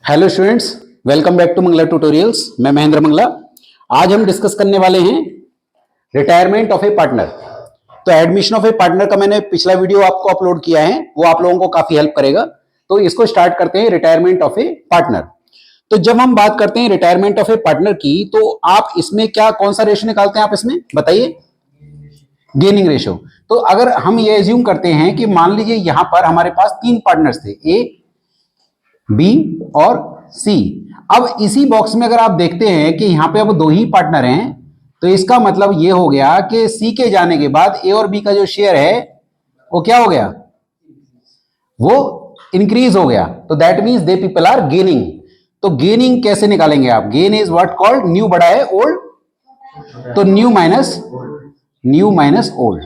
Hello students, welcome back to Mangla tutorials. मैं महेंद्र मंगला। आज हम डिस्कस करने वाले हैं रिटायरमेंट ऑफ ए पार्टनर। तो एडमिशन ऑफ ए पार्टनर का मैंने पिछला वीडियो आपको अपलोड किया है, वो आप लोगों को काफी हेल्प करेगा। तो इसको स्टार्ट करते हैं, रिटायरमेंट ऑफ ए पार्टनर। तो जब हम बात करते हैं रिटायरमेंट ऑफ ए पार्टनर की, तो आप इसमें क्या कौन सा रेशो निकालते हैं? आप इसमें बताइए, गेनिंग रेशो। तो अगर हम ये एज्यूम करते हैं कि मान लीजिए यहां पर हमारे पास तीन पार्टनर्स थे, ए, बी और सी। अब इसी बॉक्स में अगर आप देखते हैं कि यहां पे अब दो ही पार्टनर हैं, तो इसका मतलब ये हो गया कि सी के जाने के बाद ए और बी का जो शेयर है वो क्या हो गया, वो इंक्रीज हो गया। तो that means the people are gaining. तो गेनिंग कैसे निकालेंगे आप? Gain is what called, new बड़ा है ओल्ड, तो न्यू माइनस ओल्ड।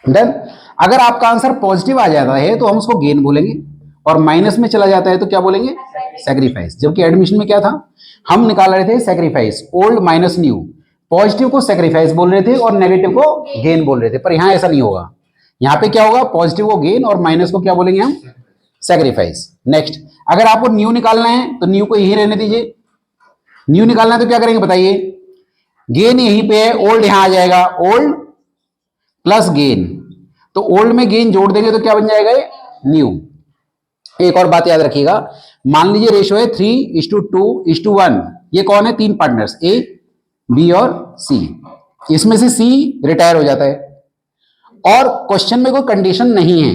डन। अगर आपका आंसर पॉजिटिव आ जाता है तो हम उसको गेन बोलेंगे, और माइनस में चला जाता है तो क्या बोलेंगे? सैक्रिफाइस। जबकि एडमिशन में क्या था, हम निकाल रहे थे sacrifice, old minus new. Positive को सैक्रिफाइस बोल रहे थे और नेगेटिव को गेन बोल रहे थे, पर यहां ऐसा नहीं होगा। यहां पे क्या होगा, पॉजिटिव को गेन और माइनस को क्या बोलेंगे हम? सैक्रिफाइस। नेक्स्ट, अगर आपको न्यू निकालना है तो न्यू को यही रहने दीजिए। न्यू निकालना है तो क्या करेंगे बताइए? गेन यहीं पे है, ओल्ड यहां आ जाएगा, ओल्ड प्लस गेन। तो ओल्ड में गेन जोड़ देंगे तो क्या बन जाएगा? न्यू। एक और बात याद रखिएगा, मान लीजिए रेशो है 3:2:1। ये कौन है? तीन पार्टनर्स, ए, बी और सी। इसमें से सी रिटायर हो जाता है और क्वेश्चन में कोई कंडीशन नहीं है,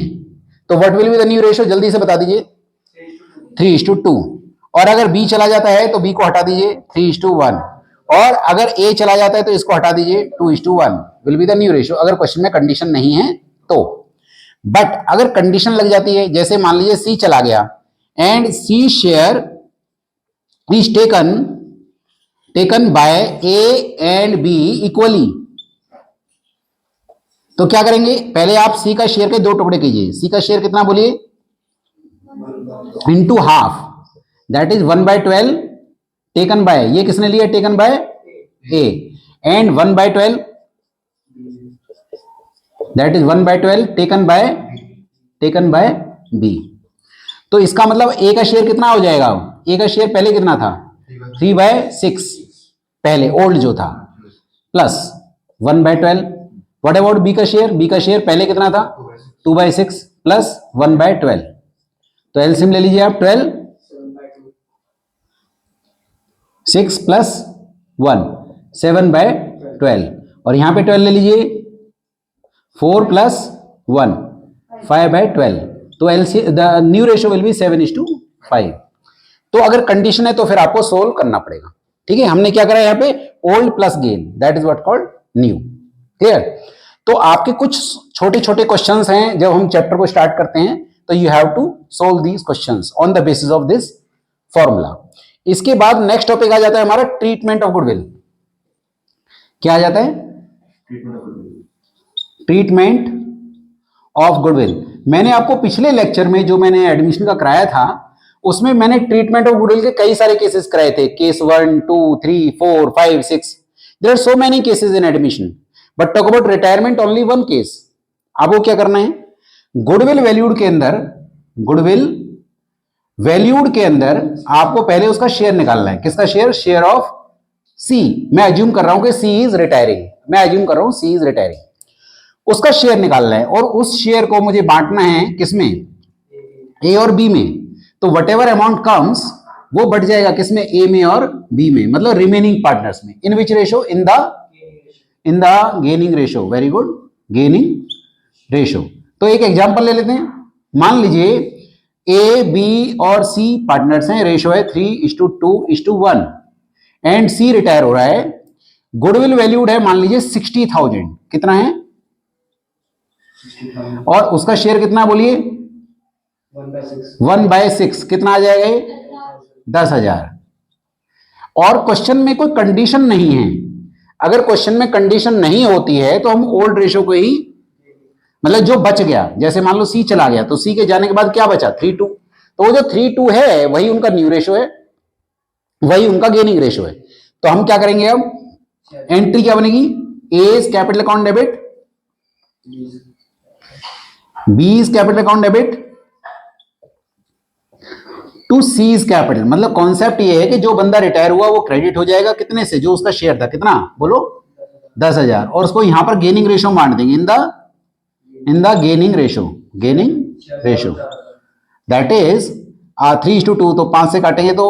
तो what will be the new ratio? जल्दी से बता दीजिए। 3:2। और अगर बी चला जाता है तो बी को हटा दीजिए, 3:1। और अगर ए चला जाता है तो इसको हटा दीजिए, 2:1 will be the new ratio, अगर क्वेश्चन में कंडीशन नहीं है तो। बट अगर कंडीशन लग जाती है, जैसे मान लीजिए सी चला गया and C share is taken by A and B equally, तो क्या करेंगे? पहले आप सी का शेयर के दो टुकड़े कीजिए। सी का शेयर कितना बोलिए? Into half, that is 1/12 taken by, ये किसने लिया? Taken by A. And 1/12 that is 1/12 taken by B. तो इसका मतलब ए का शेयर कितना हो जाएगा? ए का शेयर पहले कितना था? 3/6 पहले ओल्ड जो था, प्लस 1/12। व्हाट अबाउट बी का शेयर? बी का शेयर पहले कितना था? 2/6 प्लस 1/12। तो एलसीएम ले लीजिए आप, 12, 6 प्लस 1, 7/12। और यहां पे 12 ले लीजिए, 4 प्लस 1, 5/12। तो the new ratio will be 7:5। तो अगर कंडीशन है तो फिर आपको सोल्व करना पड़ेगा। ठीक है, हमने क्या करा यहाँ पे? Old plus gain, that is what called new. Clear? तो आपके कुछ छोटे छोटे क्वेश्चंस हैं जब हम चैप्टर को स्टार्ट करते हैं, तो you have to solve these questions on the basis of this formula. इसके बाद नेक्स्ट टॉपिक आ जाता है हमारा ट्रीटमेंट ऑफ गुडविल। क्या आ जाता है? Treatment of goodwill. मैंने आपको पिछले लेक्चर में जो मैंने एडमिशन का कराया था, उसमें मैंने ट्रीटमेंट ऑफ गुडविल के कई सारे केसेस कराए थे। Case 1, 2, 3, 4, 5, 6। There are so many cases in admission, but talk about retirement only one case. आपको क्या करना है? गुडविल वैल्यूड के अंदर आपको पहले उसका शेयर निकालना है। किसका शेयर? शेयर ऑफ सी। मैं अज्यूम कर रहा हूं कि सी इज रिटायरिंग। उसका शेयर निकालना है और उस शेयर को मुझे बांटना है किसमें? ए और बी में। तो वट एवर अमाउंट कम्स वो बढ़ जाएगा किसमें? ए में और बी में, मतलब रिमेनिंग पार्टनर्स में। In which ratio? In the gaining ratio. Very good, gaining ratio. तो एक एग्जांपल ले लेते हैं। मान लीजिए ए, बी और सी पार्टनर्स हैं, रेशो है 3:2:1 एंड सी रिटायर हो रहा है। गुडविल वैल्यूड है मान लीजिए 60,000। कितना है? और उसका शेयर कितना बोलिए? 1/6। कितना आ जाएगा ये? 10,000। और क्वेश्चन में कोई कंडीशन नहीं है। अगर क्वेश्चन में कंडीशन नहीं होती है तो हम ओल्ड रेशो को ही, मतलब जो बच गया, जैसे मान लो सी चला गया तो सी के जाने के बाद क्या बचा? 3:2। तो वो जो 3:2 है वही उनका न्यू रेशो है, वही उनका गेनिंग रेशो है। तो हम क्या करेंगे? अब एंट्री क्या बनेगी? A is capital account debit, B is capital account debit, to C's capital, मतलब कॉन्सेप्ट ये है कि जो बंदा रिटायर हुआ वो क्रेडिट हो जाएगा कितने से, जो उसका शेयर था, कितना बोलो 10,000, और उसको यहां पर गेनिंग रेशो मान देंगे इन the gaining ratio that is 3:2, तो 5 से काटेंगे तो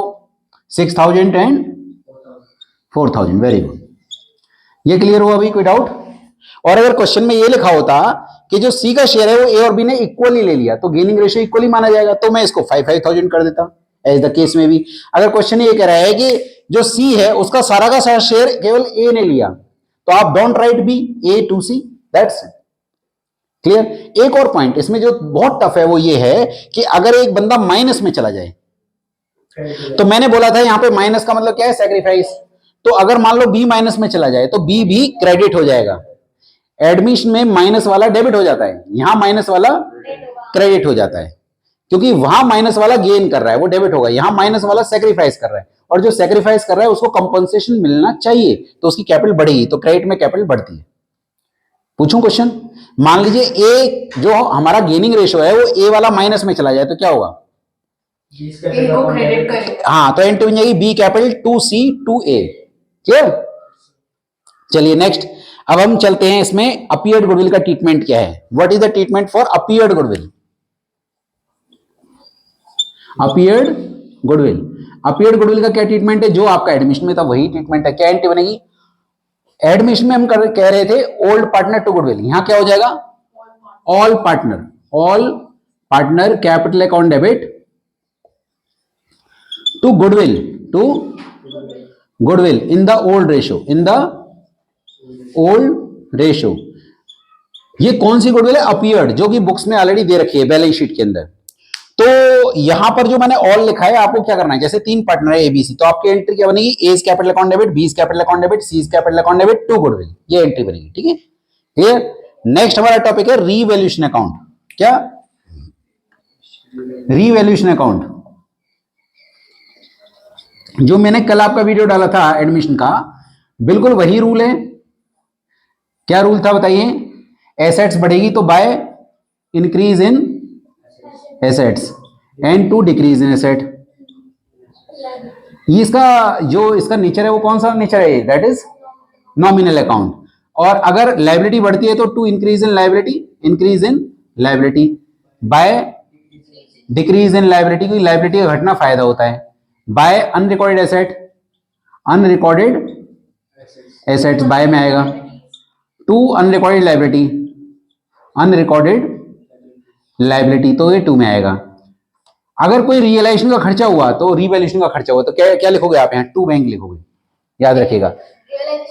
6,000 एंड 4,000। वेरी गुड, ये क्लियर हुआ अभी, कोई डाउट? और अगर क्वेश्चन में ये लिखा होता कि जो सी का शेयर है वो ए और बी ने इक्वली ले लिया तो गेनिंग रेशियो इक्वली माना जाएगा, तो मैं इसको 5,000 कर देता एज द केस में भी। अगर क्वेश्चन ये कह रहा है कि जो सी है उसका सारा का सारा शेयर केवल ए ने लिया, तो आप don't write B, A to C, that's clear. एक और पॉइंट इसमें जो बहुत टफ है वो ये है कि अगर एक बंदा माइनस में चला जाए, तो मैंने बोला था यहां पे माइनस का मतलब क्या है, सैक्रिफाइस। तो अगर मान लो बी माइनस में चला जाए तो बी भी क्रेडिट हो जाएगा। एडमिशन में माइनस वाला डेबिट हो जाता है, यहां माइनस वाला क्रेडिट हो जाता है, क्योंकि वहां माइनस वाला गेन कर रहा है वो डेबिट होगा, यहां माइनस वाला सेक्रीफाइस कर रहा है, और जो सेक्रीफाइस कर रहा है उसको कंपनसेशन मिलना चाहिए, तो उसकी कैपिटल बढ़ेगी, तो क्रेडिट में कैपिटल बढ़ती है। पूछूं क्वेश्चन? मान लीजिए ए जो हमारा गेनिंग रेशो है वो ए वाला माइनस में चला जाए तो क्या होगा, हाँ, तो एंट्री बन जाएगी B capital to C to A. Clear? चलिए नेक्स्ट, अब हम चलते हैं इसमें अपीयर्ड गुडविल का ट्रीटमेंट क्या है। What is the treatment for appeared goodwill? Appeared goodwill का क्या ट्रीटमेंट है? जो आपका एडमिशन में था वही ट्रीटमेंट है। क्या एंट्री बनेगी? एडमिशन में हम कह रहे थे ओल्ड पार्टनर टू गुडविल, यहां क्या हो जाएगा, all partner capital account debit to goodwill in the old ratio. ये कौन सी गुडविल है? अपीयर्ड, जो कि बुक्स में ऑलरेडी दे रखी है बैलेंस शीट के अंदर। तो यहां पर जो मैंने ऑल लिखा है, आपको क्या करना है, जैसे 3 पार्टनर है एबीसी, तो आपकी एंट्री क्या बनेगी, A's capital account debit, B's capital account debit, C's capital account debit to goodwill, ये एंट्री बनेगी। ठीक है, क्लियर? नेक्स्ट हमारा टॉपिक है रीवैल्यूएशन अकाउंट। क्या? रीवैल्यूएशन अकाउंट, जो मैंने कल आपका वीडियो डाला था एडमिशन का, बिल्कुल वही रूल है। क्या रूल था बताइए? एसेट्स बढ़ेगी तो by increase in assets and to decrease in asset. इसका नेचर है वो कौन सा नेचर है? That is nominal account. और अगर लायबिलिटी बढ़ती है तो to increase in liability by decrease in liability, क्योंकि लायबिलिटी का घटना फायदा होता है। बाय अनरिकॉर्डेड एसेट्स बाय में आएगा, टू अनरिकॉर्डेड लायबिलिटी तो ये टू में आएगा। अगर कोई रियलाइजेशन का खर्चा हुआ तो रीवैल्यूएशन का खर्चा हुआ तो क्या लिखोगे आप? यहाँ टू बैंक लिखोगे, याद रखिएगा।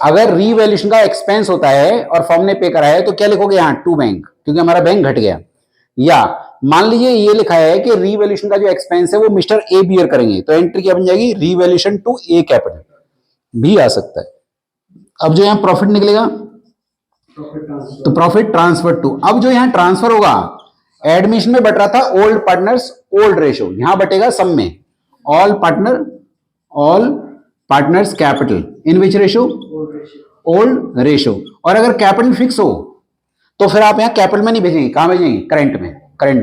अगर रीवैल्यूएशन का एक्सपेंस होता है और फर्म ने पे कराया है तो क्या लिखोगे यहाँ? टू बैंक, क्योंकि हमारा बैंक घट गया। या मान लीजिए ये लिखा है कि रीवैल्यूएशन का जो एक्सपेंस है वो मिस्टर ए बियर करेंगे, तो एंट्री क्या बन जाएगी? रीवैल्यूएशन टू ए कैपिटल भी आ सकता है। अब जो यहाँ प्रॉफिट निकलेगा तो प्रॉफिट ट्रांसफर टू, अब जो यहाँ ट्रांसफर होगा, एडमिशन में बट रहा था ओल्ड पार्टनर्स ओल्ड रेशो, यहां बटेगा सम में all partners capital in which ratio? Old ratio. और अगर कैपिटल फिक्स हो तो फिर आप यहां कैपिटल में नहीं भेजेंगे, कहां भेजेंगे? करंट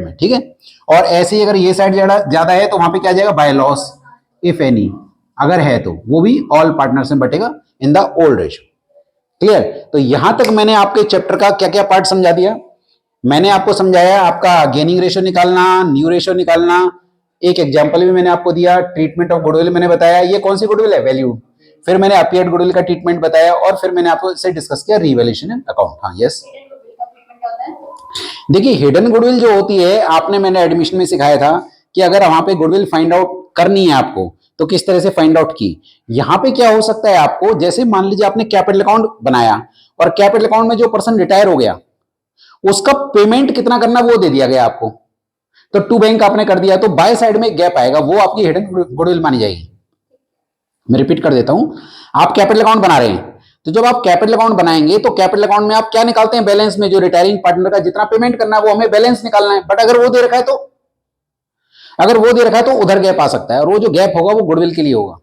में। ठीक है। और ऐसे ही अगर ये साइड ज्यादा है तो वहां पे क्या जाएगा? बाय लॉस इफ एनी, अगर है तो वो भी ऑल पार्टनर्स में बटेगा in the old ratio. Clear? तो यहां तक मैंने आपके चैप्टर का क्या क्या पार्ट समझा दिया। मैंने आपको समझाया आपका गेनिंग रेशो निकालना, न्यू रेशो निकालना, एक एग्जांपल भी मैंने आपको दिया, ट्रीटमेंट ऑफ गुडविल मैंने बताया, ये कौन सी गुडविल है? वैल्यूड। फिर मैंने अपीयर्ड गुडविल का ट्रीटमेंट बताया, और फिर मैंने आपको इससे डिस्कस किया रीवैल्यूएशन अकाउंट। हाँ, यस। देखिए, हिडन गुडविल जो होती है, मैंने एडमिशन में सिखाया था कि अगर वहां पे गुडविल फाइंड आउट करनी है आपको तो किस तरह से फाइंड आउट की। यहां पे क्या हो सकता है आपको, जैसे मान लीजिए आपने कैपिटल अकाउंट बनाया और कैपिटल अकाउंट में जो पर्सन रिटायर हो गया उसका पेमेंट कितना करना वो दे दिया गया आपको, तो टू बैंक आपने कर दिया, तो बाय साइड में गैप आएगा, वो आपकी हिडन गुडविल मानी जाएगी। मैं रिपीट कर देता हूं, आप कैपिटल अकाउंट बना रहे हैं, तो जब आप कैपिटल अकाउंट बनाएंगे तो कैपिटल अकाउंट में आप क्या निकालते हैं? बैलेंस में जो रिटायरिंग पार्टनर का जितना पेमेंट करना है वो हमें बैलेंस निकालना है। बट अगर वो दे रखा है तो उधर गैप आ सकता है, और वो जो गैप होगा वो गुडविल के लिए होगा।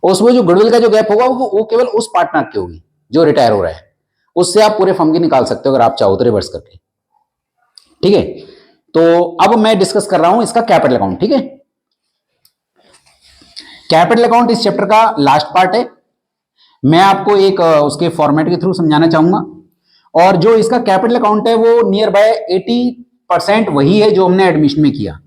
उसमें जो गुडविल का जो गैप होगा वो केवल उस पार्टनर की होगी जो रिटायर हो रहा है, उससे आप पूरे फर्म की निकाल सकते हो अगर आप चाहो तो रिवर्स करके। ठीक है, तो अब मैं डिस्कस कर रहा हूं इसका कैपिटल अकाउंट। ठीक है, कैपिटल अकाउंट इस चैप्टर का लास्ट पार्ट है। मैं आपको एक उसके फॉर्मेट के थ्रू समझाना चाहूंगा, और जो इसका कैपिटल अकाउंट है वो नियर बाय 80% वही है जो हमने एडमिशन में किया,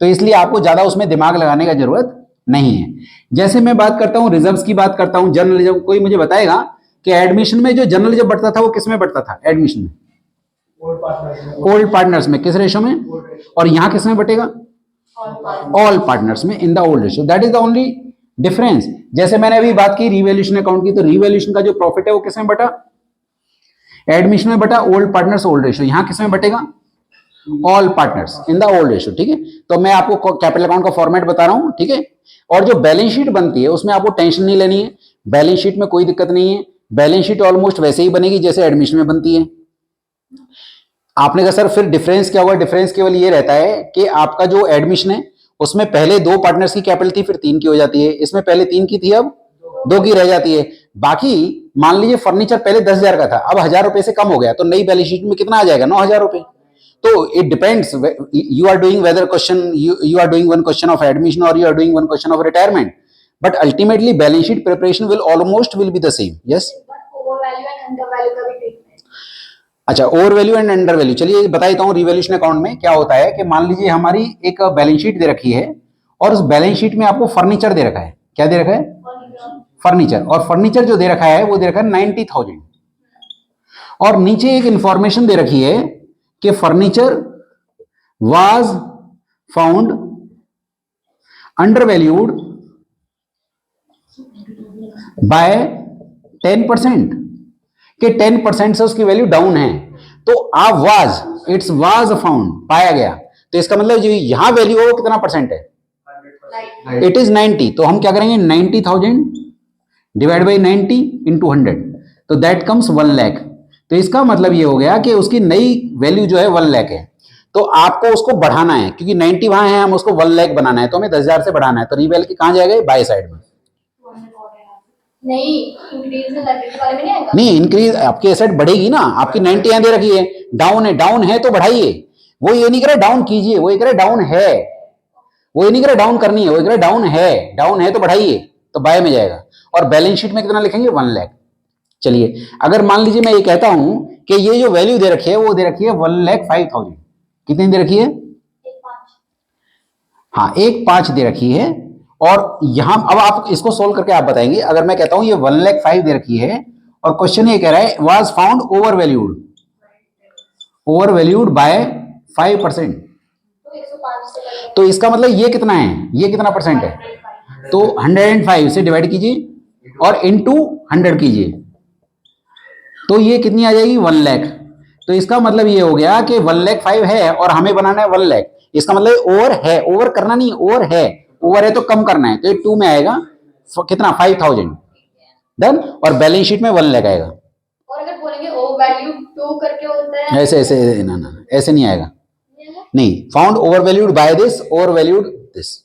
तो इसलिए आपको ज्यादा उसमें दिमाग लगाने का जरूरत नहीं है। जैसे मैं बात करता हूं रिजर्व्स की, बात करता हूं जर्नलिज्म, कोई मुझे बताएगा कि एडमिशन में जो जर्नलिज्म बढ़ता था वो किस में बढ़ता था एडमिशन में? ओल्ड पार्टनर्स में। किस रेशो में? और यहां किस में बटेगा? ऑल पार्टनर्स में, इन the old ratio. That is the only difference. जैसे मैंने अभी बात की रिवैल्यूएशन अकाउंट की, तो रिवैल्यूएशन का जो प्रॉफिट है वो किस में बटा? एडमिशन में बटा ओल्ड पार्टनर्स ओल्ड रेशो। यहां किस में बटेगा? All partners in the old ratio. ठीक है, तो मैं आपको कैपिटल अकाउंट का फॉर्मेट बता रहा हूं। ठीक है, और जो बैलेंस शीट बनती है उसमें आपको टेंशन नहीं लेनी है, बैलेंस शीट में कोई दिक्कत नहीं है। बैलेंस शीट ऑलमोस्ट वैसे ही बनेगी जैसे एडमिशन में बनती है। आपने कहा सर फिर डिफरेंस क्या होगा? डिफरेंस केवल ये रहता है कि आपका जो एडमिशन है उसमें पहले 2 पार्टनर्स की कैपिटल थी, फिर 3 की हो जाती है। इसमें पहले 3 की थी, अब 2 की रह जाती है। बाकी मान लीजिए फर्नीचर पहले 10,000 का था, अब 1,000 रुपए से कम हो गया, तो नई बैलेंस शीट में कितना आ जाएगा? 9,000 रुपए। तो it depends, you are doing whether question, you are doing one question of admission और you are doing one question of retirement, but ultimately balance sheet preparation will almost will be the same. Yes, अच्छा, over value and under value. चलिए बता देता हूं revaluation account में क्या होता है कि मान लीजिए हमारी एक बैलेंस शीट दे रखी है और उस बैलेंस शीट में आपको फर्नीचर दे रखा है। क्या दे रखा है? फर्नीचर। और फर्नीचर जो दे रखा है वो दे रखा है 90,000, और नीचे एक इंफॉर्मेशन दे रखी है कि furniture was found under valued bye 10%, कि 10% से उसकी वैल्यू डाउन है। तो आप वाज, इट्स वाज फाउंड, पाया गया, तो इसका मतलब जो यहां वैल्यू है वो कितना परसेंट है? It is 90। तो हम क्या करेंगे? 90,000 डिवाइड बाई 90 इंटू 100, तो दैट कम्स 1 लाख। तो इसका मतलब ये हो गया कि उसकी नई वैल्यू जो है 1 लाख है। तो आपको उसको बढ़ाना है, क्योंकि 90 वहां है, हम उसको 1 लाख बनाना है, तो हमें 10,000 से बढ़ाना है। तो रिवैल की कहां जाएगा? बाय साइड में। नहीं, इंक्रीज आपकी एसेट बढ़ेगी ना, आपकी 90 यहां दे रखी है, डाउन है तो बढ़ाइए। वो ये नहीं करे डाउन कीजिए, वो ये करे डाउन है, वो ये नहीं करे डाउन करनी है, वो ये करे डाउन है तो बढ़ाइए, तो बाय में जाएगा। और बैलेंस शीट में कितना लिखेंगे? 1 लाख। चलिए, अगर मान लीजिए मैं ये कहता हूं कि ये जो वैल्यू दे रखी है वो दे रखी है 1,05,000। कितनी दे रखी है? हाँ, 1,5 दे रखी है। और यहां अब आप इसको सोल्व करके आप बताएंगे। अगर मैं कहता हूं ये 1,05,000 दे रखी है और क्वेश्चन ये कह रहा है was found over valued bye 5%, तो इसका मतलब ये कितना है? ये कितना परसेंट है? तो 105 से डिवाइड कीजिए और इनटू 100 कीजिए, तो ये कितनी आ जाएगी? 1 लाख। तो इसका मतलब ये हो गया कि 1,05,000 है और हमें बनाना है 1 लाख। इसका मतलब ओवर है, ओवर करना नहीं, ओवर है तो कम करना है, तो ये 2 में आएगा कितना? 5,000 डन। और बैलेंस शीट में 1 लाख आएगा। और अगर बोलेंगे ओवर वैल्यू 2 करके होता है, ऐसे ना ऐसे नहीं आएगा। नहीं, found over valued by this, over valued this.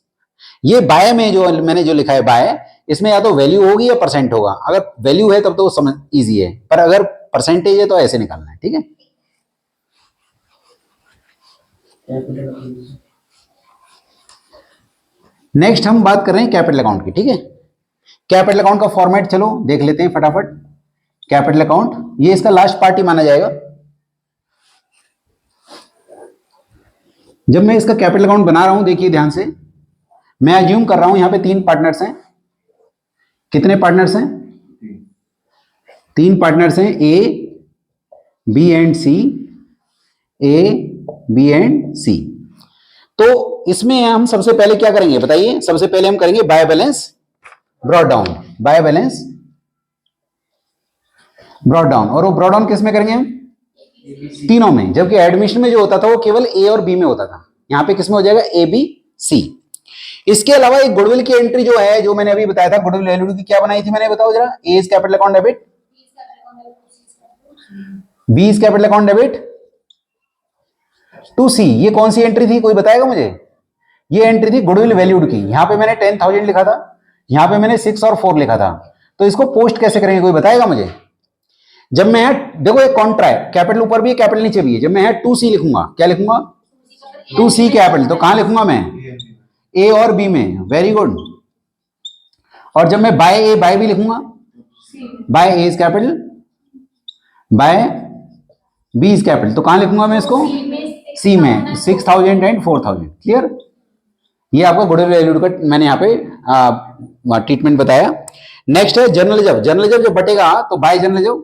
ये बाय में जो मैंने जो लिखा है बाय, इसमें या तो वैल्यू होगी या परसेंट होगा। अगर वैल्यू है तब तो समझ इजी है, पर अगर परसेंटेज है तो ऐसे निकालना है। ठीक है, नेक्स्ट हम बात कर रहे हैं कैपिटल अकाउंट की। ठीक है, कैपिटल अकाउंट का फॉर्मेट चलो देख लेते हैं फटाफट। कैपिटल अकाउंट ये इसका लास्ट पार्ट ही माना जाएगा। जब मैं इसका कैपिटल अकाउंट बना रहा हूं, देखिए ध्यान से, मैं अज्यूम कर रहा हूं यहां पे 3 पार्टनर्स हैं। कितने पार्टनर्स हैं? 3 पार्टनर्स हैं, A B and C, A B and C. तो इसमें हम सबसे पहले क्या करेंगे बताइए? सबसे पहले हम करेंगे by balance brought down, by balance brought down. और वो ब्रॉट डाउन किस में करेंगे हम? तीनों में। जबकि एडमिशन में जो होता था वो केवल ए और बी में होता था, यहां पे किस में हो जाएगा? A B C. इसके अलावा एक गुडविल की एंट्री जो है, जो मैंने अभी बताया था, गुडविल वैल्यू की क्या बनाई थी मैंने, बताओ जरा। A is capital account debit, B is capital account debit to C. ये कौन सी एंट्री थी, कोई बताएगा मुझे? ये एंट्री थी गुडविल वैल्यूड की। यहां पे मैंने 10,000 लिखा था, यहां पे मैंने 6 और 4 लिखा था। तो इसको पोस्ट कैसे करेंगे, कोई बताएगा मुझे? जब मैं देखो एक कॉन्ट्रा है, कैपिटल ऊपर भी है कैपिटल नीचे भी है। जब मैं 2C लिखूंगा, क्या लिखूंगा? 2C कैपिटल, तो कहां लिखूंगा मैं? ए और बी में। वेरी गुड, और जब मैं बाय भी लिखूंगा, by A is capital, by B is capital, तो कहां लिखूंगा मैं इसको? सी में 6000 एंड 4000। क्लियर? ये आपका गुडविल वैल्यूड का मैंने यहाँ पे ट्रीटमेंट बताया। नेक्स्ट है जर्नलिज्म। जर्नलिज्म जब बटेगा तो बाय जर्नलिज्म,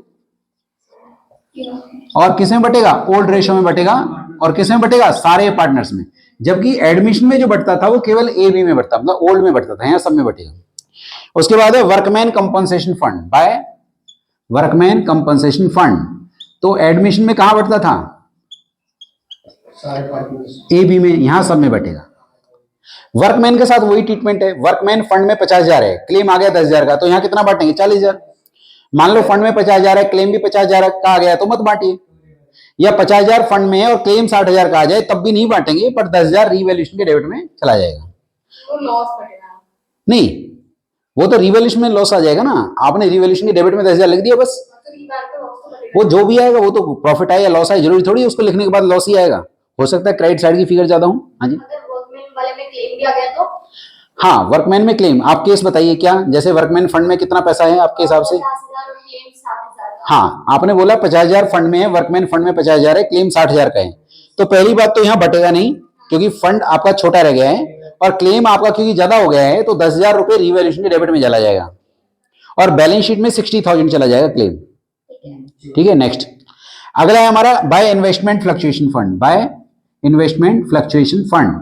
और किस में बटेगा? ओल्ड रेशियो में बटेगा, और किस में बटेगा? सारे पार्टनर्स में। जबकि एडमिशन में जो बटता था वो केवल ए बी में बटता, मतलब ओल्ड में बटता था, यहाँ सब में बटेगा। उसके बाद है workman compensation fund, by workman compensation fund. तो एडमिशन में कहां बटता था? ए बी में, यहां सब में बटेगा। वर्कमैन के साथ वही ट्रीटमेंट है। वर्कमैन फंड में 50,000 है, क्लेम आ गया 10,000 का, तो यहां कितना बांटेंगे? 40,000। मान लो फंड में 50,000 है, क्लेम भी 50,000 का आ गया, तो मत बांटिए। या 50,000 फंड में है और क्लेम 60,000 का आ जाए, तब भी नहीं बांटेंगे, पर 10,000 रीवैल्यूएशन के डेबिट में चला जाएगा। वो लॉस बटेगा नहीं, वो तो रीवैल्यूएशन में लॉस आ जाएगा ना। आपने रीवैल्यूएशन के डेबिट में 10,000 लिख दिया बस, वो जो भी आएगा वो तो प्रॉफिट आए या लॉस आए, जरूरी थोड़ी उसको लिखने के बाद लॉस ही आएगा। हो सकता है क्रेडिट साइड की फिगर ज्यादा हूं। हाँ जी, अगर वर्कमैन वाले में क्लेम भी आ गया तो? हाँ, वर्कमैन में क्लेम। आप केस बताइए क्या, जैसे वर्कमैन फंड में कितना पैसा है आपके हिसाब से? 50,000 और क्लेम 60,000। हाँ, आपने बोला 50,000 फंड में है, वर्कमैन फंड में 50,000 है, क्लेम 60,000 का है, तो पहली बात तो यहाँ बटेगा नहीं, क्योंकि फंड आपका छोटा रह गया है, और क्लेम आपका क्योंकि ज्यादा हो गया है, तो 10,000 रुपए रीवैल्यूएशन के डेबिट में चला जाएगा, और बैलेंस शीट में 60,000 चला जाएगा क्लेम। ठीक है, नेक्स्ट अगला है हमारा by investment fluctuation fund. By investment fluctuation fund,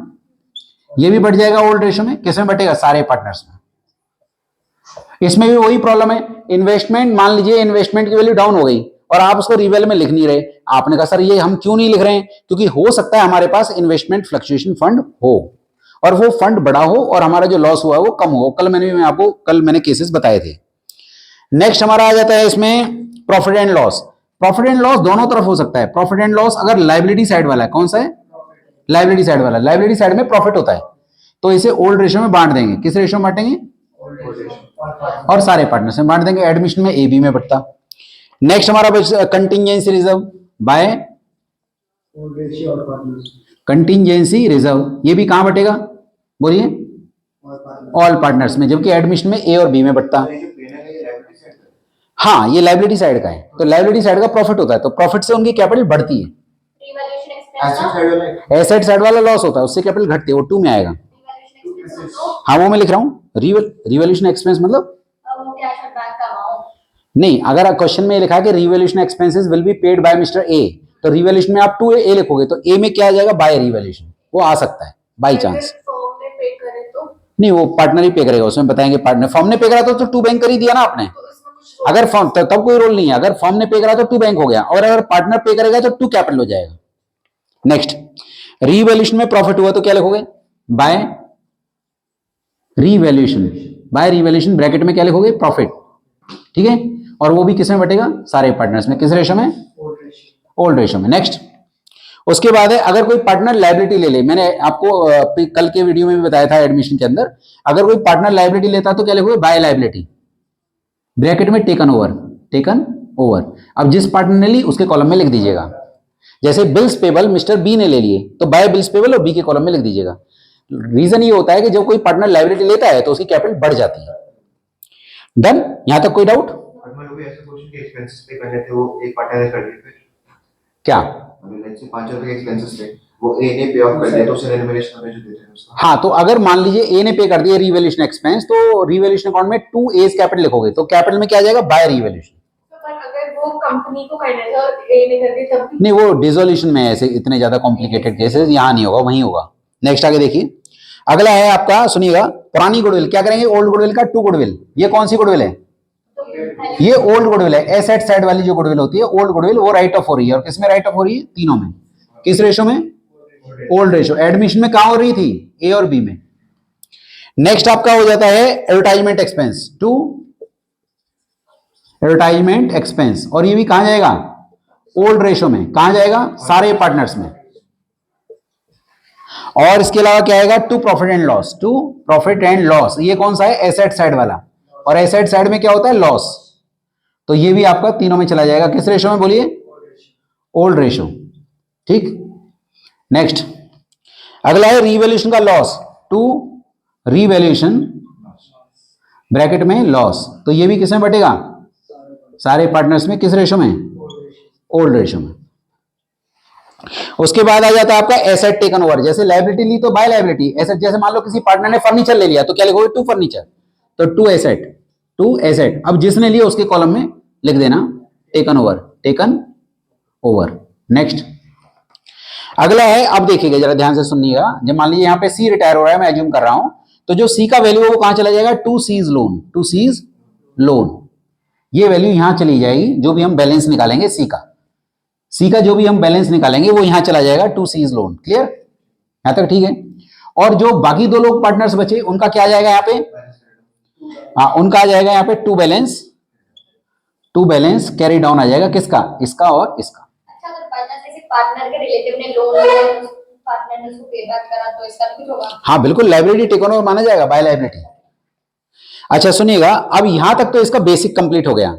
ये भी बढ़ जाएगा ओल्ड रेशियो में। किसमें बटेगा? सारे पार्टनर्स में। इसमें भी वही प्रॉब्लम है। इन्वेस्टमेंट, मान लीजिए इन्वेस्टमेंट की वैल्यू डाउन हो गई और आप उसको रिवेल में लिख नहीं रहे। आपने कहा सर ये हम क्यों नहीं लिख रहे हैं? क्योंकि हो सकता है हमारे पास इन्वेस्टमेंट फ्लक्चुएशन फंड हो, और वो फंड बड़ा हो, और हमारा जो लॉस हुआ है वो कम हो। कल मैंने केसेस बताए थे। नेक्स्ट हमारा आ जाता है इसमें profit and loss. Profit and loss दोनों तरफ हो सकता है। प्रॉफिट एंड लॉस अगर लाइबिलिटी साइड वाला है, कौन सा है? लाइबिलिटी साइड वाला। लाइबिलिटी साइड में प्रॉफिट होता है, तो इसे ओल्ड रेशियो में बांट देंगे। किस रेशियो में बांटेंगे? और सारे पार्टनर्स में बांट देंगे। एडमिशन में ए बी में बटता। नेक्स्ट हमारा contingency reserve. By contingency reserve, ये भी कहां बटेगा? बोलिए, ऑल पार्टनर्स में, जबकि एडमिशन में ए और बी में बटता। हाँ, ये लाइबिलिटी साइड का है, तो लाइबिलिटी साइड का प्रॉफिट होता है, तो प्रॉफिट से उनकी कैपिटल बढ़ती है। एसेट साइड वाला लॉस होता है, उससे कैपिटल घटती है, वो 2 में आएगा। हाँ, वो मैं लिख रहा हूँ। रिवैल्यूएशन एक्सपेंस मतलब नहीं, अगर क्वेश्चन में लिखा है कि revaluation expenses will be paid by mister A, तो रिवैल्यूएशन में आप 2A लिखोगे, तो ए में क्या आ जाएगा? By revaluation. वो आ सकता है बाई चांस। नहीं, वो पार्टनर ही पे करेगा, उसमें बताएंगे। पार्टनर फॉर्म ने पे करा तो 2 बैंक कर ही दिया ना आपने। अगर फॉर्म तब कोई रोल नहीं है। अगर फॉर्म ने पे करा तो 2 बैंक हो गया, और अगर पार्टनर पे करेगा तो 2 कैपिटल हो जाएगा। नेक्स्ट, रिवैल्यूएशन में प्रॉफिट हुआ तो क्या लिखोगे? By revaluation. By revaluation bracket में क्या लिखोगे? प्रॉफिट। ठीक है, और वो भी किसमें बटेगा? सारे पार्टनर्स में। किस रेशियो में? ओल्ड रेशियो में। नेक्स्ट, उसके बाद है अगर कोई पार्टनर लायबिलिटी ले ले। मैंने आपको कल के वीडियो में भी बताया था एडमिशन के अंदर, अगर कोई पार्टनर लायबिलिटी लेता तो क्या लिखोगे? बाय लायबिलिटी, ब्रैकेट में टेकन ओवर। Taken over. अब जिस पार्टनर ने ली उसके कॉलम में लिख दीजिएगा। जैसे बिल्स पेबल मिस्टर बी ने ले लिए, तो बाय बिल्स पेबल और बी के कॉलम में लिख दीजिएगा। रीजन ये होता है कि जब कोई पार्टनर लायबिलिटी लेता है तो उसकी कैपिटल बढ़ जाती है। डन? यहां तक कोई डाउट? क्या? 5 रुपए के एक्सपेंसेस थे, वो ए ने पे ऑफ कर दिया, तो उसे रिवैल्यूएशन में जो देते हैं उसका। हाँ, तो अगर मान लीजिए ए ने पे कर दिया रिवैल्यूएशन एक्सपेंस, तो रिवैल्यूएशन अकाउंट में 2A कैपिटल लिखोगे, तो कैपिटल में क्या आ जाएगा? By revaluation. अगर वो कंपनी को करना था और ए ने कर दिया तब भी? नहीं, वो डिसोल्यूशन में ऐसे इतने ज्यादा कॉम्प्लिकेटेड केसेस यहाँ नहीं होगा, वहीं होगा। नेक्स्ट आगे देखिए, अगला है आपका, सुनिएगा, पुरानी गुडविल। क्या करेंगे? ओल्ड गुडविल का 2 गुडविल। ये कौन सी गुडविल है? ये ओल्ड गुडविल है। एसेट साइड वाली जो गुडविल होती है ओल्ड गुडविल, वो राइट ऑफ हो रही है। और किसमें राइट ऑफ हो रही है? तीनों में। किस रेशो में? Old ratio. एडमिशन में कहां हो रही थी? ए और बी में। नेक्स्ट आपका हो जाता है एडवर्टाइजमेंट एक्सपेंस। 2 एडवर्टाइजमेंट एक्सपेंस, और ये भी कहां जाएगा? ओल्ड रेशो में। कहां जाएगा? सारे पार्टनर्स में। और इसके अलावा क्या आएगा? 2 profit and loss. 2 profit and loss, ये कौन सा है? एसेट साइड वाला। और एसेट साइड में क्या होता है? लॉस। तो ये भी आपका तीनों में चला जाएगा। किस रेशो में? बोलिए, ओल्ड रेशो। ठीक। नेक्स्ट अगला है रिवैल्यूएशन का लॉस। 2 रिवैल्यूएशन ब्रैकेट में लॉस, तो ये भी किसमें बटेगा, सारे पार्टनर्स में, किस रेशो में, ओल्ड रेशो में। उसके बाद आ जाता है आपका एसेट टेकन ओवर, जैसे लायबिलिटी ली तो बाय लायबिलिटी, एसेट जैसे मान लो किसी पार्टनर ने फर्नीचर ले लिया तो क्या लिखोगे, टू फर्नीचर, तो टू एसेट, टू एसेट। अब जिसने लिया उसके कॉलम में लिख देना taken over, taken over. Next अगला है, अब देखिएगा जरा ध्यान से सुनिएगा, जब मान लीजिए यहाँ पे सी रिटायर हो रहा है, मैं एज्यूम कर रहा हूं, तो जो सी का वैल्यू है वो कहां चला जाएगा, to C's loan, to C's loan, ये वैल्यू यहां चली जाएगी, जो भी हम बैलेंस निकालेंगे सी का, सी का जो भी हम बैलेंस निकालेंगे वो यहां चला जाएगा टू सीज लोन। क्लियर, यहां तक ठीक है। और जो बाकी दो लोग पार्टनर्स बचे उनका क्या आ जाएगा यहाँ पे, उनका आ जाएगा यहाँ पे to balance, to balance carry down आ जाएगा, किसका, इसका और इसका। अच्छा, अगर बाय चांस किसी पार्टनर के रिलेटिव ने लोन लिया, पार्टनर ने उसको पे बैक करा, तो इसका कुछ होगा? हाँ बिल्कुल, लाइबिलिटी टेकन ओवर माना जाएगा, बाय लाइबिलिटी। अच्छा सुनिएगा, अब यहां तक तो इसका बेसिक कंप्लीट हो गया।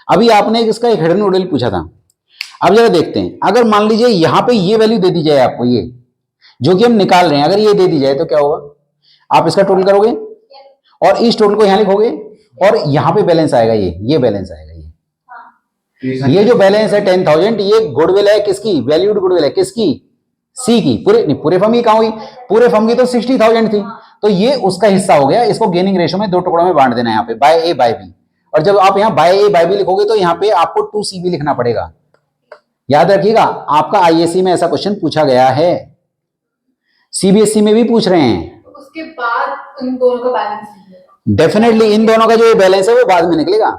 अभी आपने इसका एक हिडन मॉडल पूछा था, अब जरा देखते हैं, अगर मान लीजिए यहां पे ये वैल्यू दे दी जाए आपको, ये जो कि हम निकाल रहे हैं, अगर ये दे दी जाए तो क्या होगा, आप इसका टोटल करोगे और इस टोटल को यहां लिखोगे और यहां पे बैलेंस आएगा, ये बैलेंस आएगा, ये जो बैलेंस है 10,000, ये गुडविल है किसकी, वैल्यूड गुडविल है किसकी, सी की, पूरे फर्म की कहां हुई, पूरे फर्म की तो 60,000 थी, तो ये उसका हिस्सा हो गया। इसको गेनिंग रेशो में दो टुकड़ों में बांट देना है यहाँ पे, बाय ए बाय बी, और जब आप यहाँ बाय ए बाय बी लिखोगे तो यहाँ पे आपको 2C भी लिखना पड़ेगा। याद रखिएगा, आपका आईएससी में ऐसा क्वेश्चन पूछा गया है, सीबीएसई में भी पूछ रहे हैं। तो उसके बाद इन दोनों का बैलेंस डेफिनेटली इन दोनों का जो बैलेंस है वो बाद में निकलेगा,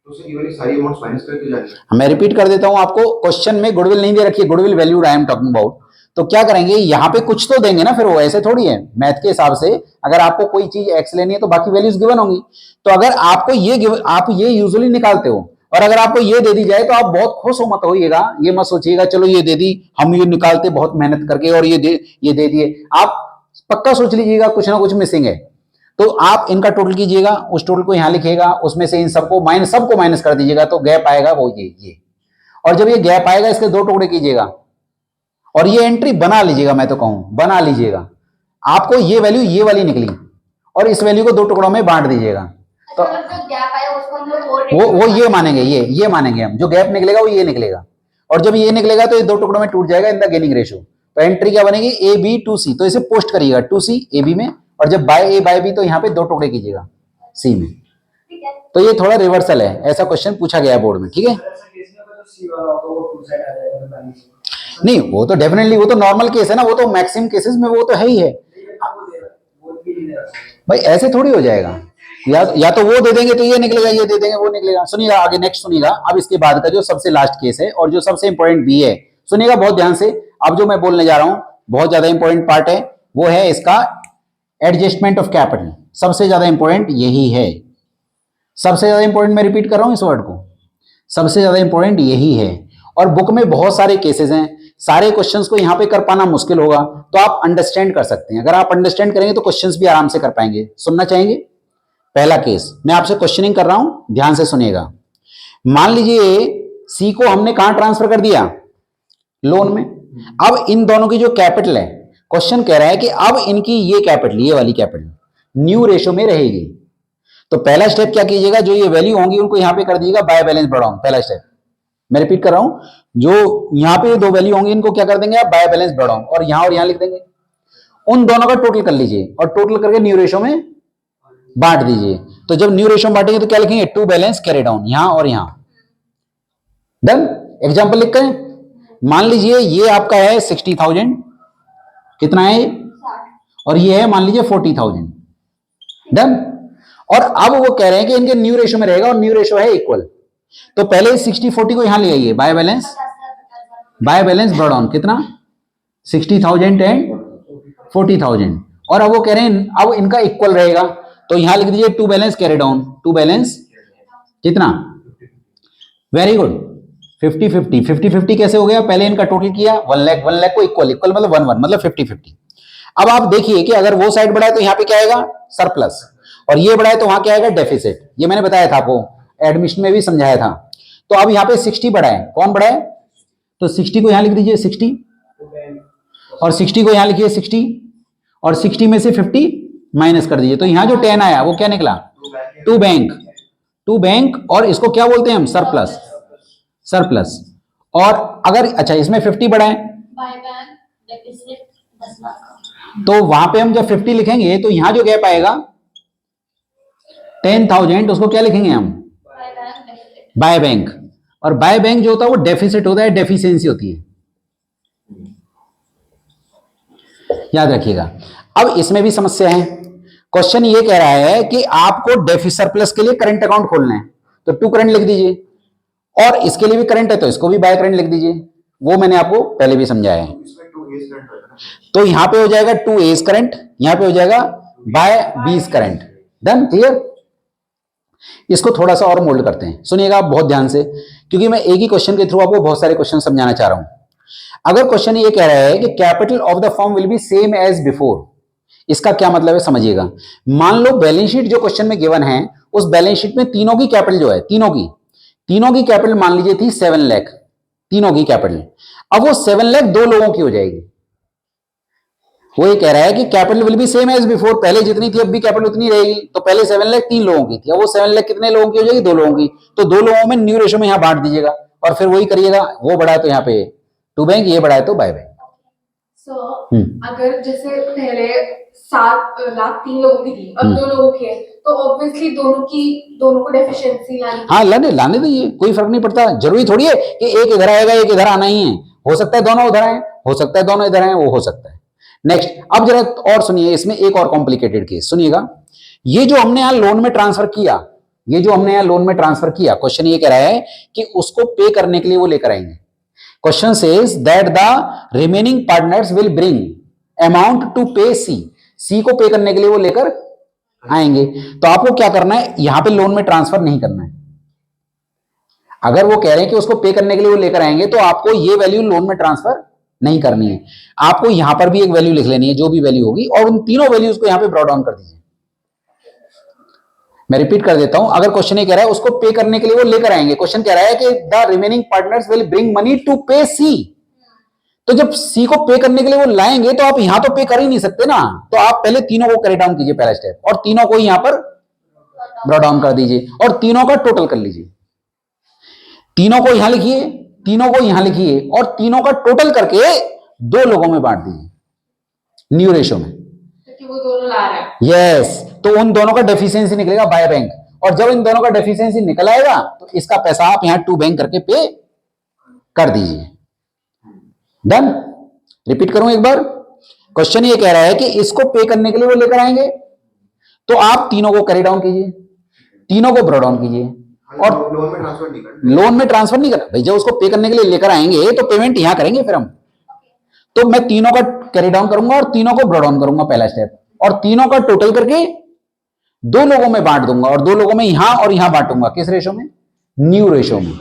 तो सर ये वाली सारी अमाउंट्स माइनस करके जाएंगे। मैं रिपीट कर देता हूं आपको, क्वेश्चन में गुडविल नहीं दे रखी है, goodwill valued I am talking about, तो क्या करेंगे, यहाँ पे कुछ तो देंगे ना, फिर वो ऐसे थोड़ी है मैथ के हिसाब से, अगर आपको कोई चीज एक्स लेनी है तो बाकी वैल्यूज गिवन होंगी, तो अगर आपको ये आप ये यूजुअली निकालते हो और अगर आपको ये दे दी जाए तो आप बहुत खुश हो मत होइएगा, ये मत सोचिएगा चलो ये दे दी, हम ये निकालते बहुत मेहनत करके और ये दे दिए, आप पक्का सोच लीजिएगा कुछ ना कुछ मिसिंग है। तो आप इनका टोटल कीजिएगा, उस टोटल को यहां लिखिएगा, उसमें से इन सबको माइनस कर दीजिएगा, तो गैप आएगा वो ये, और जब ये गैप आएगा इसके दो टुकड़े कीजिएगा और ये एंट्री बना लीजिएगा, मैं तो कहूं बना लीजिएगा, आपको ये वैल्यू ये वाली निकली और इस वैल्यू को दो टुकड़ों में बांट दीजिएगा, तो जो गैप आया उसको हम लोग वो ये मानेंगे, ये मानेंगे हम, जो गैप निकलेगा वो ये निकलेगा, और जब ये निकलेगा तो ये दो टुकड़ों में टूट जाएगा इन द गेनिंग रेशो, तो एंट्री क्या बनेगी, ए बी टू सी, तो इसे पोस्ट करिएगा टू सी ए बी में, और जब बाय ए बाय बी तो यहाँ पे दो टुकड़े कीजिएगा सी में। तो ये थोड़ा रिवर्सल है, ऐसा क्वेश्चन पूछा गया बोर्ड में, ठीक है। नहीं वो तो डेफिनेटली, वो तो नॉर्मल केस है ना, वो तो मैक्सिमम केसेस में वो तो है ही है भाई, ऐसे थोड़ी हो जाएगा, या तो वो दे देंगे तो ये निकलेगा, ये दे देंगे वो निकलेगा। सुनिएगा आगे, नेक्स्ट सुनिएगा, अब इसके बाद का जो सबसे लास्ट केस है और जो सबसे इंपॉर्टेंट भी है, सुनिएगा बहुत ध्यान से, अब जो मैं बोलने जा रहा हूं बहुत ज्यादा इंपॉर्टेंट पार्ट है, वो है इसका एडजस्टमेंट ऑफ कैपिटल, सबसे ज्यादा इंपॉर्टेंट यही है, सबसे ज्यादा इंपॉर्टेंट, मैं रिपीट कर रहा हूं इस वर्ड को, सबसे ज्यादा इंपॉर्टेंट यही है। और बुक में बहुत सारे केसेस हैं, सारे क्वेश्चंस को यहां पे कर पाना मुश्किल होगा, तो आप अंडरस्टैंड कर सकते हैं, अगर आप अंडरस्टैंड करेंगे तो क्वेश्चंस भी आराम से कर पाएंगे। सुनना चाहेंगे, पहला केस मैं आपसे क्वेश्चनिंग कर रहा हूं, ध्यान से सुनिएगा। मान लीजिए सी को हमने कहां ट्रांसफर कर दिया, लोन में, अब इन दोनों की जो कैपिटल है, क्वेश्चन कह रहा है कि अब इनकी ये कैपिटल, ये वाली कैपिटल न्यू रेशो में रहेगी, तो पहला स्टेप क्या कीजिएगा, जो ये वैल्यू होंगी उनको यहां पे कर दीजिएगा बाय बैलेंस बढ़ाओ, पहला स्टेप, मैं रिपीट कर रहा हूं, जो यहां पे दो वैल्यू होंगी इनको क्या कर देंगे आप, बाय बैलेंस बढ़ाओ, और यहां लिख देंगे, उन दोनों का टोटल कर लीजिए और टोटल करके न्यू रेशो में बांट दीजिए। तो जब न्यू रेशो में बांटेंगे तो क्या लिखेंगे, टू बैलेंस कैरी डाउन, यहां और यहां, डन। एग्जाम्पल लिख करें, मान लीजिए ये आपका है 60,000, कितना है, और ये है मान लीजिए 40,000, डन। और अब वो कह रहे हैं कि इनके न्यू रेशो में रहेगा और न्यू रेशो है इक्वल, तो पहले 60-40 को यहां ले आइए, बाय बैलेंस ब्रॉड ऑन, कितना 60,000 एंड 40,000, और अब वो कह रहे हैं अब इनका इक्वल रहेगा, तो यहां लिख दीजिए to balance carry down, to balance कितना, वेरी गुड, 50-50 कैसे हो गया, पहले इनका टोटल किया 1 लाख को इक्वल मतलब 1-1 मतलब 50-50। अब आप देखिए कि अगर वो साइड बढ़ा है तो यहां पे क्या आएगा, सरप्लस, और ये बढ़ा है तो वहां क्या आएगा, डेफिसिट। ये मैंने बताया था आपको, एडमिशन में भी समझाया था। तो अब यहां पे 60 बढ़ा है, कौन बढ़ा है, तो 60 को यहां लिख दीजिए 60, और 60 को यहां लिखिए 60, और 60 में से 50 माइनस कर दीजिए, तो यहां जो 10 आया वो क्या निकला, टू बैंक और इसको क्या बोलते हैं हम, सरप्लस, सरप्लस। और अगर अच्छा इसमें 50 बढ़ाएं बाय बैंक डेफिसिट 10 लाख का। तो वहां पे हम जब 50 लिखेंगे तो यहां जो गैप आएगा 10,000, उसको क्या लिखेंगे हम, by bank deficit. By bank. और बाय बैंक जो होता है वो डेफिसिट होता है, डेफिशिएंसी होती है, याद रखिएगा। अब इसमें भी समस्या है। क्वेश्चन ये कह रहा है कि आपको डेफिसिट सरप्लस के लिए करंट अकाउंट खोलना है, तो टू करंट लिख दीजिए, और इसके लिए भी करंट है तो इसको भी बाय करंट लिख दीजिए। वो मैंने आपको पहले भी समझाया है। इसमें 2 एज करंट होगा ना। तो यहां पे हो जाएगा 2 एज करंट, यहां पे हो जाएगा बाय बीस करंट। Done, clear. इसको थोड़ा सा और मोल्ड करते हैं, सुनिएगा आप बहुत ध्यान से, क्योंकि मैं एक ही क्वेश्चन के थ्रू आपको बहुत सारे क्वेश्चन समझाना चाह रहा हूं। अगर क्वेश्चन ये कह रहा है कि capital of the firm will be same as before, इसका क्या मतलब है समझिएगा। मान लो बैलेंस शीट जो क्वेश्चन में गिवन है, उस बैलेंस शीट में तीनों की कैपिटल जो है, तीनों की कैपिटल मान लीजिए थी 7 लाख, तीनों की कैपिटल। अब वो 7 लाख दो लोगों की हो जाएगी। वो ये कह रहा है कि capital will be same as before, पहले जितनी थी अब भी कैपिटल उतनी रहेगी। तो पहले 7 लाख 3 लोगों की थी, अब वो 7 लाख कितने लोगों की हो जाएगी, 2 लोगों की। तो 2 लोगों में न्यू रेशो में यहां बांट दीजिएगा और फिर वही करिएगा, वो बढ़ा है तो यहाँ पे टू बैंक, ये बढ़ा है तो बाय बैंक। अगर जैसे पहले 7 लाख 3 लोगों की थी, अब 2 लोगों की है, तो ऑब्वियसली दोनों को डेफिशिएंसी लानी। हाँ, लाने दीजिए, कोई फर्क नहीं पड़ता। जरूरी थोड़ी है कि एक इधर आएगा एक इधर आना ही है, हो सकता है दोनों उधर आए, हो सकता है दोनों इधर आए, वो हो सकता है। नेक्स्ट, अब जरा और सुनिए, इसमें एक और कॉम्प्लिकेटेड केस सुनिएगा। ये जो हमने यहां लोन में ट्रांसफर किया, क्वेश्चन ये कह रहा है कि उसको पे करने के लिए वो लेकर आएंगे। Question says that the remaining partners will bring amount to pay C को पे करने के लिए वो लेकर आएंगे। तो आपको क्या करना है, यहां पे लोन में ट्रांसफर नहीं करना है। अगर वो कह रहे हैं कि उसको पे करने के लिए वो लेकर आएंगे, तो आपको ये वैल्यू लोन में ट्रांसफर नहीं करनी है। आपको यहां पर भी एक वैल्यू लिख लेनी है, जो भी वैल्यू होगी, और उन तीनों वैल्यूज को यहां पे ब्रॉट डाउन कर दीजिए। मैं रिपीट कर देता हूं, अगर क्वेश्चन ये कह रहा है उसको पे करने के लिए वो लेकर आएंगे, क्वेश्चन कह रहा है कि the remaining partners will bring money to pay C, तो जब सी को पे करने के लिए वो लाएंगे तो आप यहां तो पे कर ही नहीं सकते ना, तो आप पहले तीनों को कैरी डाउन कीजिए, पहला स्टेप, और तीनों को यहां पर ब्रॉट डाउन कर दीजिए और तीनों का टोटल कर लीजिए। तीनों को यहां लिखिए, तीनों को यहां लिखिए, और तीनों का टोटल करके 2 लोगों में बांट दीजिए न्यू रेशो में, क्योंकि वो दोनों ला रहे हैं। यस, तो उन दोनों का डेफिशिएंसी निकलेगा बाय बैंक, और जब इन दोनों का डेफिशिएंसी निकल आएगा तो इसका पैसा आप यहां टू बैंक करके पे कर दीजिए। डन। रिपीट करूं एक बार, क्वेश्चन ये कह रहा है कि इसको पे करने के लिए वो लेकर आएंगे, तो आप तीनों को कैरी डाउन कीजिए, तीनों को ब्रॉट डाउन कीजिए, और लोन में ट्रांसफर नहीं करना। लोन में ट्रांसफर नहीं करना भाई, जब उसको पे करने के लिए लेकर आएंगे तो पेमेंट यहां करेंगे फिर हम। तो मैं तीनों का कैरी डाउन करूंगा और तीनों को ब्रॉट डाउन करूंगा, पहला स्टेप, और तीनों का टोटल करके 2 लोगों में बांट दूंगा, और 2 लोगों में यहां और यहां बांटूंगा, किस रेशो में, न्यू रेशो में।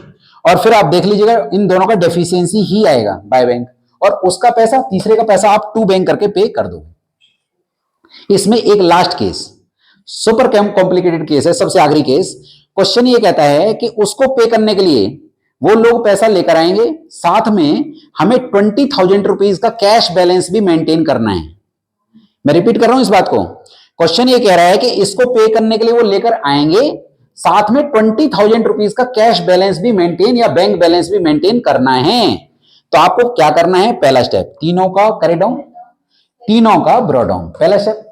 और फिर आप देख लीजिएगा इन दोनों का डेफिशिएंसी ही आएगा बाय बैंक, और उसका पैसा, तीसरे का पैसा आप टू बैंक करके पे कर दोगे। इसमें एक last case, super complicated case है, सबसे आखिरी केस। क्वेश्चन ये कहता है कि उसको पे करने के लिए वो लोग पैसा लेकर आएंगे, साथ में हमें 20,000 रुपीज का कैश बैलेंस भी मेंटेन करना है। मैं रिपीट कर रहा हूं इस बात को, क्वेश्चन ये कह रहा है कि इसको पे करने के लिए वो लेकर आएंगे, साथ में 20,000 रुपीज का कैश बैलेंस भी मेंटेन या बैंक बैलेंस भी मेंटेन करना है। तो आपको क्या करना है, पहला स्टेप, तीनों का कैरी डाउन, तीनों का ब्रॉट डाउन, पहला स्टेप,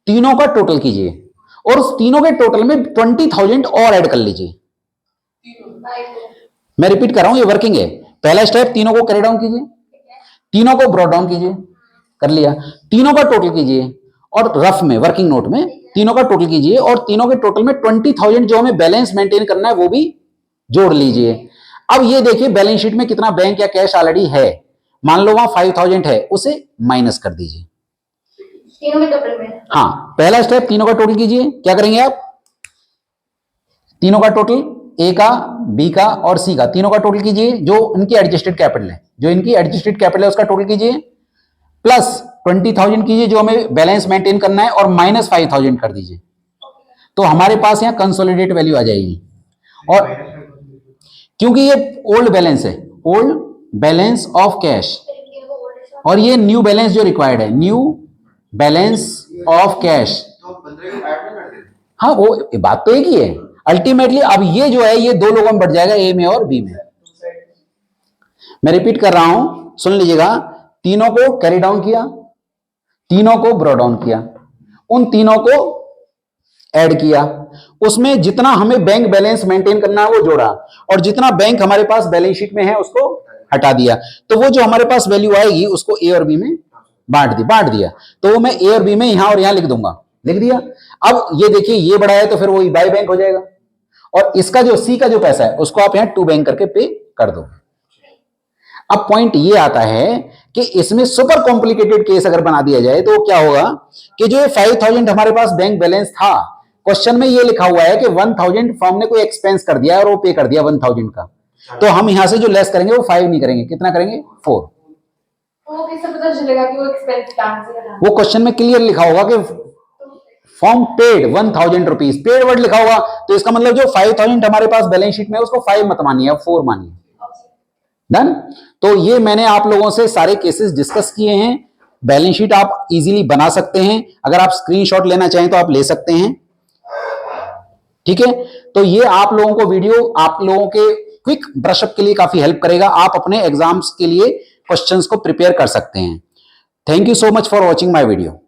तीनों का टोटल कीजिए, और उस तीनों के टोटल में 20,000 और ऐड कर लीजिए। मैं रिपीट कर रहा हूं, ये वर्किंग है। पहला स्टेप, तीनों को कैरी डाउन कीजिए, तीनों को ब्रॉट डाउन कीजिए, कर लिया, तीनों का टोटल कीजिए, और रफ में वर्किंग नोट में तीनों का टोटल कीजिए, और तीनों के टोटल में 20,000 जो हमें बैलेंस मेंटेन करना है वो भी जोड़ लीजिए। अब ये देखिए बैलेंस शीट में कितना बैंक या कैश ऑलरेडी है, मान लो वहां 5,000 है, उसे माइनस कर दीजिए। तीनों के टोटल में, हाँ, पहला स्टेप, तीनों का टोटल कीजिए। क्या करेंगे आप, तीनों का टोटल, ए का, बी का और सी का, तीनों का टोटल कीजिए, जो इनकी एडजस्टेड कैपिटल है, जो इनकी एडजस्टेड कैपिटल है उसका टोटल कीजिए, प्लस 20,000 कीजिए जो हमें बैलेंस मेंटेन करना है, और माइनस 5,000 कर दीजिए। तो हमारे पास यहां कंसोलिडेट वैल्यू आ जाएगी। और क्योंकि ये ओल्ड बैलेंस है, ओल्ड बैलेंस ऑफ कैश, और ये न्यू बैलेंस जो रिक्वायर्ड है, न्यू बैलेंस ऑफ कैश। तो 15 को ऐड ना कर देते। हाँ वो बात तो एक ही है अल्टीमेटली। अब ये जो है ये दो लोगों में बढ़ जाएगा, ए में और बी में। मैं रिपीट कर रहा हूं, सुन लीजिएगा। तीनों को कैरी डाउन किया, तीनों को ब्रॉ डाउन किया, उन तीनों को ऐड किया, उसमें जितना हमें बैंक बैलेंस मेंटेन करना है वो जोड़ा, और जितना बैंक हमारे पास बैलेंस शीट में है उसको हटा दिया। तो वो जो हमारे पास वैल्यू आएगी उसको ए और बी में बांट दिया। तो वो मैं ए और बी में यहां और यहां लिख दूंगा, लिख दिया। अब ये देखिए ये बड़ा है तो फिर वो बाय बैंक हो जाएगा, और इसका जो सी का जो पैसा है उसको आप यहां टू बैंक करके पे कर दो। अब पॉइंट ये आता है कि इसमें सुपर कॉम्प्लिकेटेड केस अगर बना दिया जाए तो क्या होगा कि जो 5000 हमारे पास बैंक बैलेंस था, क्वेश्चन में ये लिखा हुआ है कि 1000 फर्म ने कोई एक्सपेंस कर दिया और वो पे कर दिया 1000 का, तो हम यहां से जो लेस करेंगे वो 5 नहीं करेंगे, कितना करेंगे 4। वो कैसे पता चलेगा कि वो एक्सपेंस डांस से करना? वो क्वेश्चन में क्लियर लिखा होगा कि form paid 1000 rupees, paid word लिखा होगा, तो इसका मतलब जो 5000 हमारे पास बैलेंस शीट में उसको 5 मत मानिए, 4 मानिए। डन। तो ये मैंने आप लोगों से सारे केसेस डिस्कस किए हैं। बैलेंस शीट आप इजीली बना सकते हैं, अगर आप स्क्रीनशॉट लेना चाहें तो आप ले सकते हैं, ठीक है। तो ये आप लोगों को वीडियो आप लोगों के क्विक ब्रशअप के लिए काफी हेल्प करेगा, आप अपने एग्जाम्स के लिए क्वेश्चंस को प्रिपेयर कर सकते हैं। Thank you so much for watching my video.